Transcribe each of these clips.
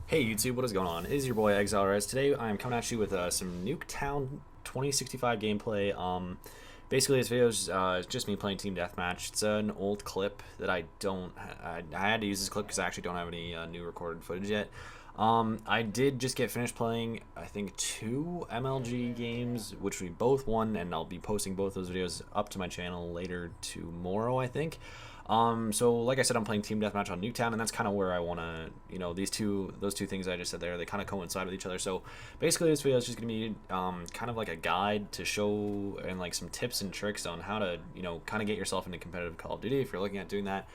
Hey YouTube, what is going on? It is your boy I-ReZOluTion. Today I am coming at you with some Nuketown 2065 gameplay. Basically this video is just me playing Team Deathmatch. It's an old clip that I had to use this clip because I actually don't have any new recorded footage yet. I did just get finished playing, I think, 2 MLG games, which we both won, and I'll be posting both those videos up to my channel later tomorrow, I think. So like I said, I'm playing Team Deathmatch on Nuketown, and that's kind of where I want to, those two things I just said there, they kind of coincide with each other. So basically this video is just going to be kind of like a guide to show and like some tips and tricks on how to, kind of get yourself into competitive Call of Duty if you're looking at doing that.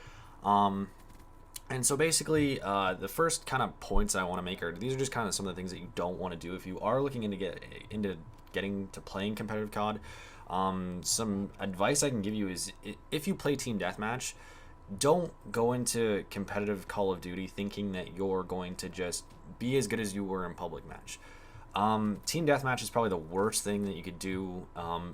And so basically, the first kind of points I want to make are, these are just kind of some of the things that you don't want to do if you are looking into getting to playing competitive COD. Some advice I can give you is, if you play Team Deathmatch, don't go into competitive Call of Duty thinking that you're going to just be as good as you were in public match. Team Deathmatch is probably the worst thing that you could do.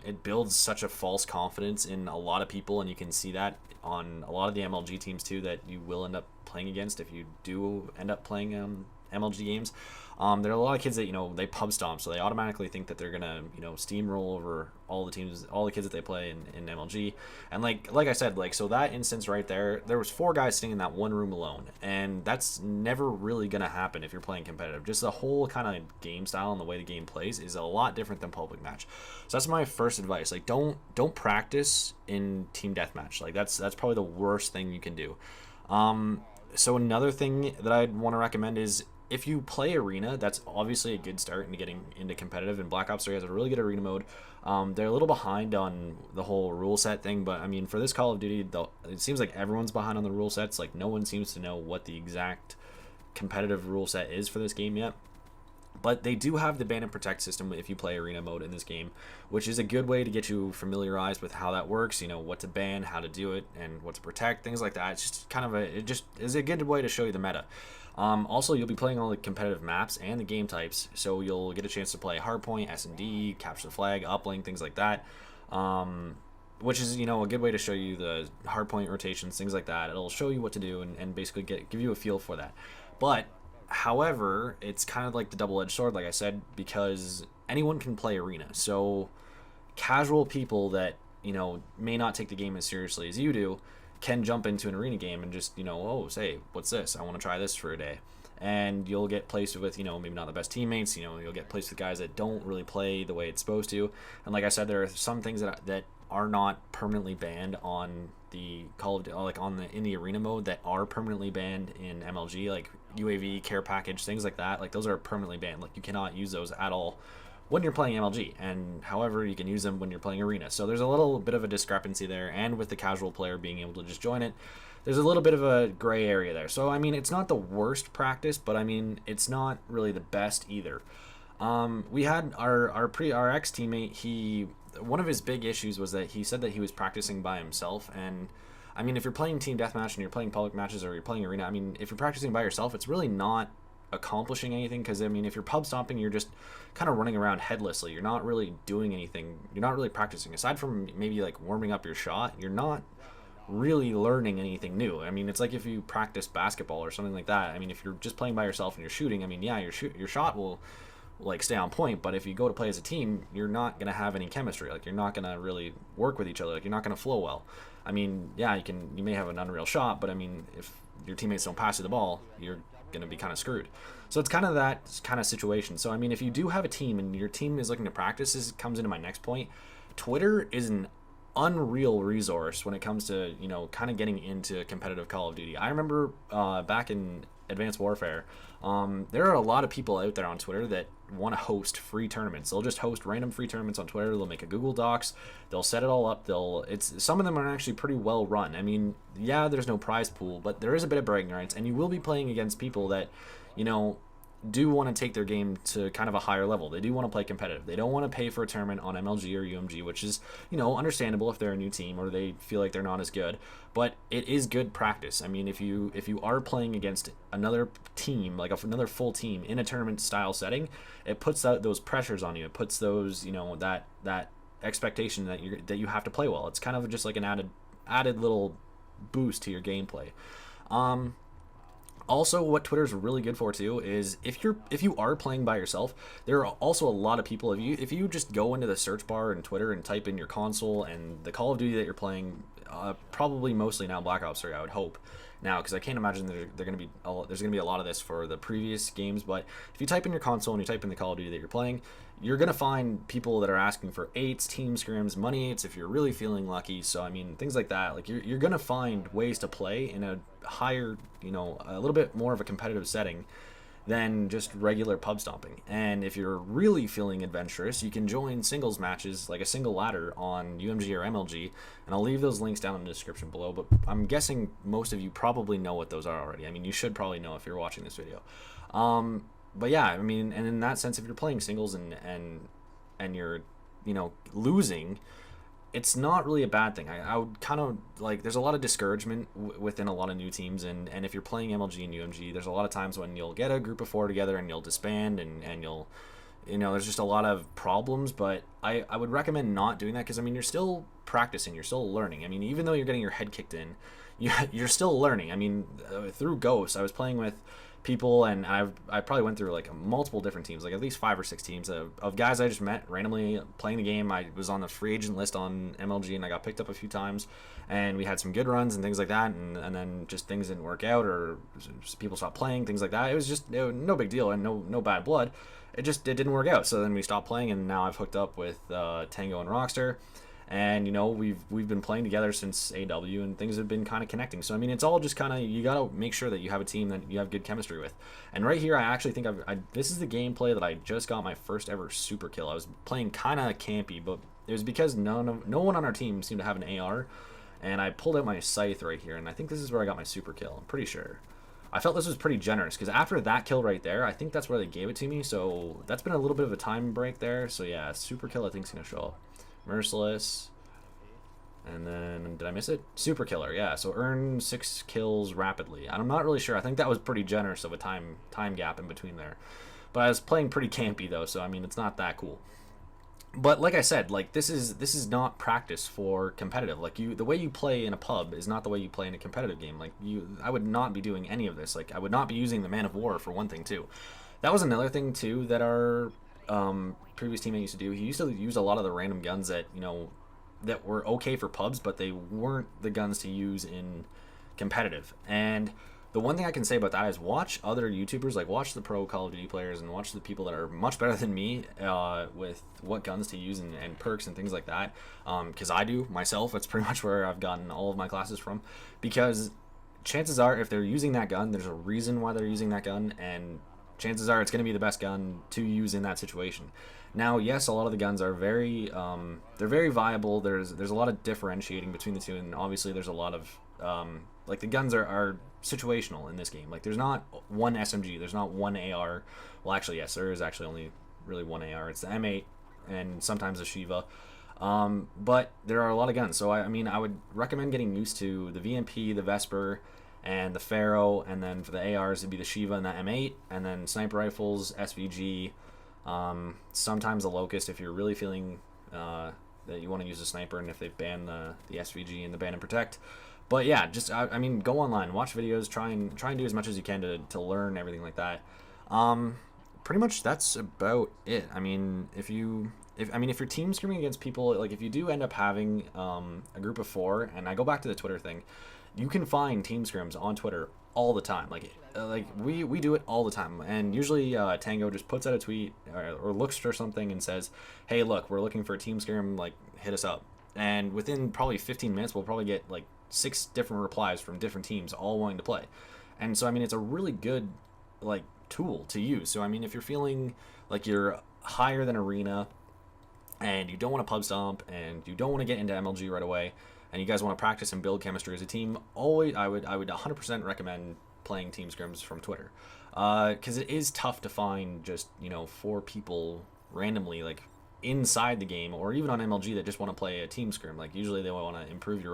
It builds such a false confidence in a lot of people, and you can see that on a lot of the MLG teams too, that you will end up playing against if you do end up playing MLG games. There are a lot of kids that, they pub stomp, so they automatically think that they're gonna, steamroll over all the teams, all the kids that they play in MLG. And like I said, so that instance right there was 4 guys sitting in that one room alone, and that's never really gonna happen if you're playing competitive. Just the whole kind of game style and the way the game plays is a lot different than public match. So that's my first advice. Don't practice in Team Deathmatch. That's probably the worst thing you can do. So another thing that I'd want to recommend is, if you play Arena, that's obviously a good start into getting into competitive, and Black Ops 3 has a really good Arena mode. They're a little behind on the whole rule set thing, but I mean, for this Call of Duty, it seems like everyone's behind on the rule sets. Like, no one seems to know what the exact competitive rule set is for this game yet. But they do have the ban and protect system if you play Arena mode in this game, which is a good way to get you familiarized with how that works, what to ban, how to do it, and what to protect, things like that. It's just kind of it just is a good way to show you the meta. Also, you'll be playing all the competitive maps and the game types, so you'll get a chance to play Hardpoint, S&D, Capture the Flag, Uplink, things like that, which is, a good way to show you the hardpoint rotations, things like that. It'll show you what to do and basically give you a feel for that. But however, it's kind of like the double-edged sword, like I said, because anyone can play Arena. So casual people that, may not take the game as seriously as you do can jump into an Arena game and just, oh, say, what's this? I want to try this for a day. And you'll get placed with, maybe not the best teammates. You'll get placed with guys that don't really play the way it's supposed to. And like I said, there are some things that are not permanently banned on the Call of Duty, in the Arena mode, that are permanently banned in MLG, like UAV, care package, things like that. Like, those are permanently banned. Like, you cannot use those at all when you're playing MLG, and however, you can use them when you're playing Arena. So there's a little bit of a discrepancy there, and with the casual player being able to just join it, there's a little bit of a gray area there. So I mean, it's not the worst practice, but I mean, it's not really the best either. We had our ex teammate. One of his big issues was that he said that he was practicing by himself, and I mean, if you're playing Team Deathmatch and you're playing public matches or you're playing Arena, I mean, if you're practicing by yourself, it's really not accomplishing anything, because I mean, if you're pub stomping, you're just kind of running around headlessly. You're not really doing anything. You're not really practicing. Aside from maybe like warming up your shot, you're not really learning anything new. I mean, it's like if you practice basketball or something like that. I mean, if you're just playing by yourself and you're shooting, I mean, yeah, your shot will like stay on point, but if you go to play as a team, you're not gonna have any chemistry. Like, you're not gonna really work with each other. Like, you're not gonna flow well. I mean, yeah, you may have an unreal shot, but I mean, if your teammates don't pass you the ball, you're gonna be kind of screwed. So it's kind of that kind of situation. So I mean, if you do have a team and your team is looking to practice, this comes into my next point. Twitter is an unreal resource when it comes to, kind of getting into competitive Call of Duty. I remember back in Advanced Warfare, there are a lot of people out there on Twitter that want to host free tournaments. They'll just host random free tournaments on Twitter. They'll make a Google Docs. They'll set it all up. Some of them are actually pretty well run. I mean, yeah, there's no prize pool, but there is a bit of bragging rights, and you will be playing against people that, do want to take their game to kind of a higher level. They do want to play competitive. They don't want to pay for a tournament on MLG or UMG, which is, understandable if they're a new team or they feel like they're not as good. But it is good practice. I mean, if you are playing against another team, like another full team in a tournament style setting, it puts those pressures on you. It puts those, that expectation that you have to play well. It's kind of just like an added little boost to your gameplay. Also, what Twitter's really good for too is if you are playing by yourself, there are also a lot of people. If you just go into the search bar in Twitter and type in your console and the Call of Duty that you're playing, probably mostly now Black Ops 3, I would hope now, because I can't imagine there's gonna be a lot of this for the previous games. But if you type in your console and you type in the Call of Duty that you're playing, you're gonna find people that are asking for eights, team scrims, money eights if you're really feeling lucky. So I mean, things like that. Like you're gonna find ways to play in a higher, a little bit more of a competitive setting than just regular pub stomping. And if you're really feeling adventurous, you can join singles matches, like a single ladder on UMG or MLG, and I'll leave those links down in the description below. But I'm guessing most of you probably know what those are already. I mean, you should probably know if you're watching this video. But yeah, I mean, and in that sense, if you're playing singles and you're, losing, it's not really a bad thing. I would kind of like, there's a lot of discouragement within a lot of new teams, and if you're playing MLG and UMG, there's a lot of times when you'll get a group of 4 together and you'll disband and you'll, there's just a lot of problems. But I would recommend not doing that, because I mean, you're still practicing, you're still learning. I mean, even though you're getting your head kicked in, you're still learning. I mean, through Ghost, I was playing with people, and I probably went through like multiple different teams, like at least 5 or 6 teams of guys I just met randomly playing the game. I was on the free agent list on MLG, and I got picked up a few times, and we had some good runs and things like that, and then just things didn't work out, or people stopped playing, things like that. It was no big deal, and no bad blood. It didn't work out. So then we stopped playing, and now I've hooked up with Tango and Rockstar. And we've been playing together since AW, and things have been kind of connecting. So I mean, it's all just kind of, you gotta make sure that you have a team that you have good chemistry with. And right here, I actually think this is the gameplay that I just got my first ever super kill. I was playing kind of campy, but it was because no one on our team seemed to have an AR, and I pulled out my scythe right here, and I think this is where I got my super kill. I'm pretty sure. I felt this was pretty generous, because after that kill right there, I think that's where they gave it to me. So that's been a little bit of a time break there. So yeah, super kill I think is gonna show up. Merciless, and then did I miss it? Super killer, yeah. So earn 6 kills rapidly. I'm not really sure. I think that was pretty generous of a time gap in between there. But I was playing pretty campy though, so I mean, it's not that cool. But like I said, like this is not practice for competitive. Like the way you play in a pub is not the way you play in a competitive game. Like I would not be doing any of this. Like I would not be using the Man of War for one thing too. That was another thing too that our previous teammate used to do. He used to use a lot of the random guns that that were okay for pubs, but they weren't the guns to use in competitive. And the one thing I can say about that is watch other YouTubers, like watch the pro Call of Duty players, and watch the people that are much better than me with what guns to use and perks and things like that. Because I do myself. That's pretty much where I've gotten all of my classes from. Because chances are, if they're using that gun, there's a reason why they're using that gun, and chances are it's going to be the best gun to use in that situation. Now, yes, a lot of the guns are they're very viable. There's a lot of differentiating between the two, and obviously there's a lot of like the guns are situational in this game. Like there's not one SMG, there's not one AR. Well, actually, yes, there is actually only really one AR. It's the M8 and sometimes the Shiva. But there are a lot of guns, so I mean, I would recommend getting used to the VMP, the Vesper, and the Pharaoh, and then for the ARs it'd be the Shiva and the M8, and then sniper rifles, SVG, sometimes the Locust if you're really feeling that you want to use a sniper, and if they've banned the SVG and the ban and protect. But yeah, just I mean, go online, watch videos, try and do as much as you can to learn everything like that. Pretty much that's about it. I mean, if you're team scrimming against people, like if you do end up having a group of 4, and I go back to the Twitter thing, you can find team scrims on Twitter all the time. Like we do it all the time, and usually Tango just puts out a tweet or looks for something and says, hey, look, we're looking for a team scrim, like hit us up. And within probably 15 minutes we'll probably get like 6 different replies from different teams all wanting to play. And so I mean, it's a really good like tool to use. So I mean, if you're feeling like you're higher than arena and you don't want to pub stomp and you don't want to get into MLG right away, and you guys want to practice and build chemistry as a team, always I would 100% recommend playing team scrims from Twitter, because it is tough to find just 4 people randomly like inside the game or even on MLG that just want to play a team scrim. Like usually they want to improve their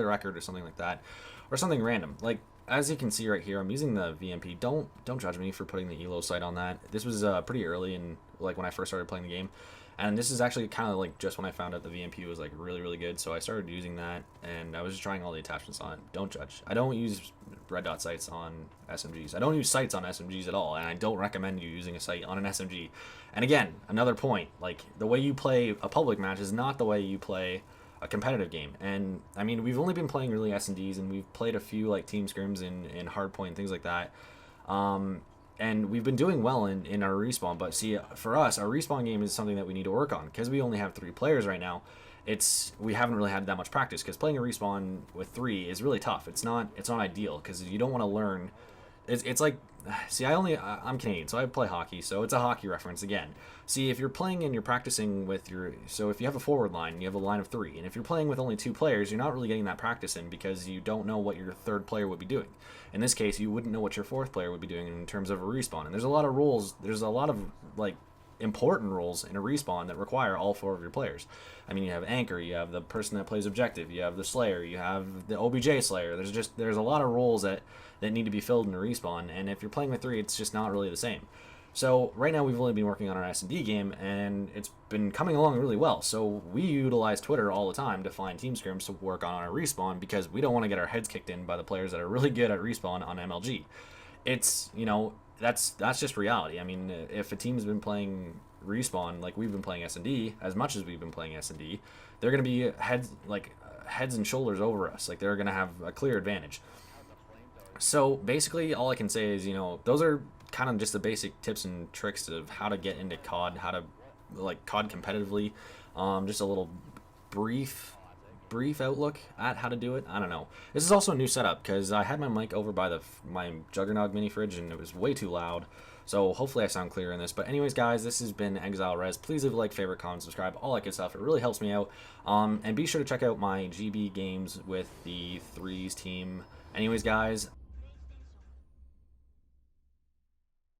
record or something like that, or something random. Like as you can see right here, I'm using the VMP. Don't judge me for putting the elo sight on that. This was pretty early in like when I first started playing the game, and this is actually kind of like just when I found out the VMP was like really good. So I started using that, and I was just trying all the attachments on it. Don't judge. I don't use red dot sights on SMGs. I don't use sights on SMGs at all, and I don't recommend you using a sight on an SMG. And again, another point, like the way you play a public match is not the way you play a competitive game. And I mean, we've only been playing really S&Ds, and we've played a few like team scrims in hardpoint and things like that, and we've been doing well in our respawn. But see, for us, our respawn game is something that we need to work on because we only have 3 players right now. We haven't really had that much practice because playing a respawn with 3 is really tough. It's not ideal because you don't want to learn. It's like, see, I'm Canadian, so I play hockey, so it's a hockey reference again. See, if you're playing and you're practicing with so if you have a forward line, you have a line of 3, and if you're playing with only 2 players, you're not really getting that practice in because you don't know what your 3rd player would be doing. In this case, you wouldn't know what your 4th player would be doing in terms of a respawn. And there's a lot of rules, there's a lot of, like, important rules in a respawn that require all 4 of your players. I mean, you have anchor, you have the person that plays objective, you have the slayer, you have the OBJ slayer. There's a lot of roles that need to be filled in a respawn, and if you're playing with 3, it's just not really the same. So right now we've only been working on our S&D game, and it's been coming along really well. So we utilize Twitter all the time to find team scrims to work on our respawn because we don't want to get our heads kicked in by the players that are really good at respawn on MLG. It's, you know, that's just reality. I mean, if a team's been playing respawn like we've been playing S&D, as much as we've been playing S&D, they're going to be heads and shoulders over us. Like, they're going to have a clear advantage. So basically all I can say is, you know, those are kind of just the basic tips and tricks of how to get into COD, how to like COD competitively. Just a little brief outlook at how to do it. I don't know. This is also a new setup because I had my mic over by my Juggernog mini fridge and it was way too loud. So hopefully I sound clear in this. But anyways, guys, this has been I-ReZOluTion. Please leave a like, favorite, comment, subscribe, all that good stuff. It really helps me out. And be sure to check out my GB games with the Threes team. Anyways, guys,